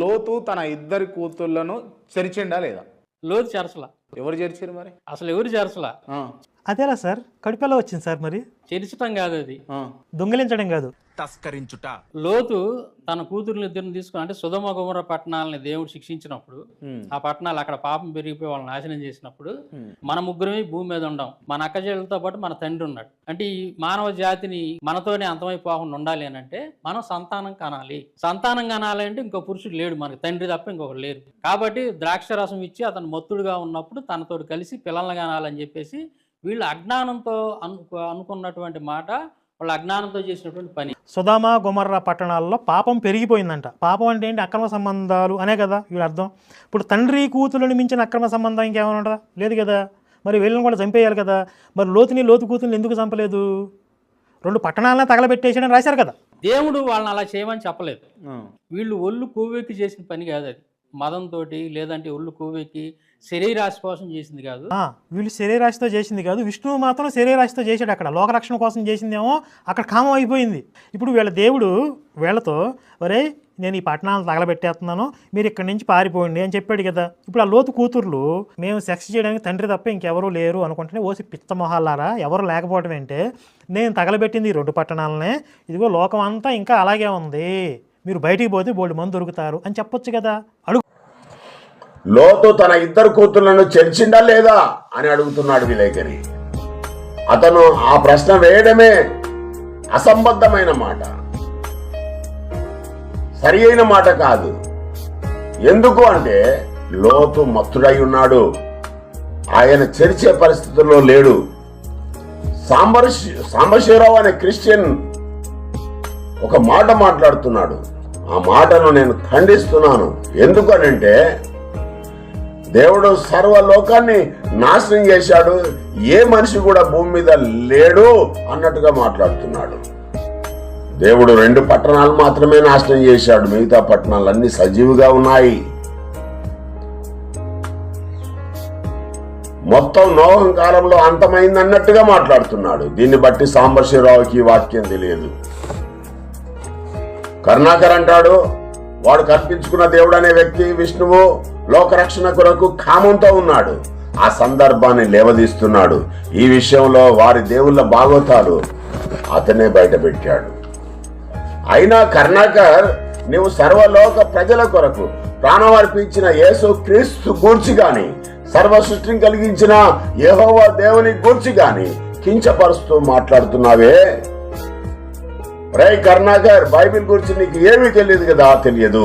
లోతు తన ఇద్దరి కూతుళ్లను చెరిచిండా లేదా? లోతు చెరసలా. ఎవరు చేర్చారు మరి? అసలు ఎవరు చెరసలా. అదేలా సార్ కడుపులో వచ్చింది సార్? మరి చెరిచటం కాదు, అది దొంగిలించడం కాదు, తస్కరించుట. లోతు తన కూతుర్ని ఇద్దరిని తీసుకుని, అంటే సొదొమ గొమొర్రా పట్టణాలని దేవుడు శిక్షించినప్పుడు, ఆ పట్టణాలు అక్కడ పాపం పెరిగిపోయి వాళ్ళని నాశనం చేసినప్పుడు, మన ముగ్గురమే భూమి మీద ఉండం, మన అక్కచెల్లెలతో పాటు మన తండ్రి ఉన్నాడు. అంటే ఈ మానవ జాతిని మనతోనే అంతమైపోకుండా ఉండాలి అని అంటే మనం సంతానం కనాలి. సంతానం కనాలి అంటే ఇంకో పురుషుడు లేడు మనకి, తండ్రి తప్ప ఇంకొకరు లేరు. కాబట్టి ద్రాక్ష రసం ఇచ్చి అతను మత్తుడుగా ఉన్నప్పుడు తనతో కలిసి పిల్లల్ని కనాలని చెప్పేసి వీళ్ళు అజ్ఞానంతో అనుకున్నటువంటి మాట, వాళ్ళ అజ్ఞానంతో చేసినటువంటి పని. సొదొమ గొమొర్రా పట్టణాల్లో పాపం పెరిగిపోయిందంట. పాపం అంటే ఏంటి? అక్రమ సంబంధాలు అనే కదా వీళ్ళ అర్థం. ఇప్పుడు తండ్రి కూతురుని మించిన అక్రమ సంబంధం ఇంకేమైనా ఉంటుందా? లేదు కదా. మరి వీళ్ళని కూడా చంపేయాలి కదా. మరి లోతు కూతురుని ఎందుకు చంపలేదు? 2 పట్టణాలను తగలబెట్టేసాడని రాశారు కదా. దేవుడు వాళ్ళని అలా చేయమని చెప్పలేదు. వీళ్ళు ఒళ్ళు కొవ్వెక్కి చేసిన పని కాదు అది. మదంతో లేదంటే ఒళ్ళు కొవ్వెక్కి శరీరాశి కోసం చేసింది కాదు. వీళ్ళు శరీరాశితో చేసింది కాదు. విష్ణువు మాత్రం శరీరాశితో చేశాడు. అక్కడ లోకరక్షణ కోసం చేసిందేమో అక్కడ కామం అయిపోయింది. ఇప్పుడు వీళ్ళ దేవుడు వీళ్ళతో, ఒరే నేను ఈ పట్టణాలను తగలబెట్టేస్తున్నాను, మీరు ఇక్కడి నుంచి పారిపోండి అని చెప్పాడు కదా. ఇప్పుడు ఆ లోతు కూతుర్లు మేము సెక్స్ చేయడానికి తండ్రి తప్ప ఇంకెవరూ లేరు అనుకుంటేనే, ఓసి పిచ్చ మొహాలారా ఎవరు లేకపోవడం ఏంటే, నేను తగలబెట్టింది ఈ 2 పట్టణాలనే, ఇదిగో లోకం అంతా ఇంకా అలాగే ఉంది, మీరు బయటికి పోతే బోల్డు మంది దొరుకుతారు అని చెప్పొచ్చు కదా. అడుగు. లోతు తన ఇద్దరు కూతుళ్లను చెరిచిండా లేదా అని అడుగుతున్నాడు విలేకరి. అతను ఆ ప్రశ్న వేయడమే అసంబద్ధమైన మాట, సరి అయిన మాట కాదు. ఎందుకు అంటే లోతు మత్తుడై ఉన్నాడు, ఆయన చెరిచే పరిస్థితుల్లో లేడు. సాంబశివరావు అనే క్రిస్టియన్ ఒక మాట మాట్లాడుతున్నాడు. ఆ మాటను నేను ఖండిస్తున్నాను. ఎందుకనంటే దేవుడు సర్వలోకాన్ని నాశనం చేశాడు, ఏ మనిషి కూడా భూమి మీద లేడు అన్నట్టుగా మాట్లాడుతున్నాడు. దేవుడు 2 పట్టణాలు మాత్రమే నాశనం చేశాడు, మిగతా పట్టణాలన్నీ సజీవుగా ఉన్నాయి. మొత్తం నోహం కాలంలో అంతమైంది అన్నట్టుగా మాట్లాడుతున్నాడు. దీన్ని బట్టి సాంబశివరావుకి వాక్యం తెలియదు. కరుణాకర్ అంటాడు, వాడు కల్పించుకున్న దేవుడు అనే వ్యక్తి విష్ణువు లోకరక్షణ కొరకు కామంతో ఉన్నాడు. ఆ సందర్భాన్ని లేవదీస్తున్నాడు. ఈ విషయంలో వారి దేవుళ్ళ బాగోతాలు అతనే బయట పెట్టాడు. అయినా కరుణాకర్, నీవు సర్వలోక ప్రజల కొరకు ప్రాణం అర్పించిన యేసు క్రీస్తు గూర్చి గాని, సర్వ సృష్టిని కలిగించిన యెహోవా దేవుని గూర్చి గాని కించపరుస్తూ మాట్లాడుతున్నావే. రే కరుణాకర్, బైబిల్ గురించి నీకు ఏమీ తెలియదు కదా. తెలియదు.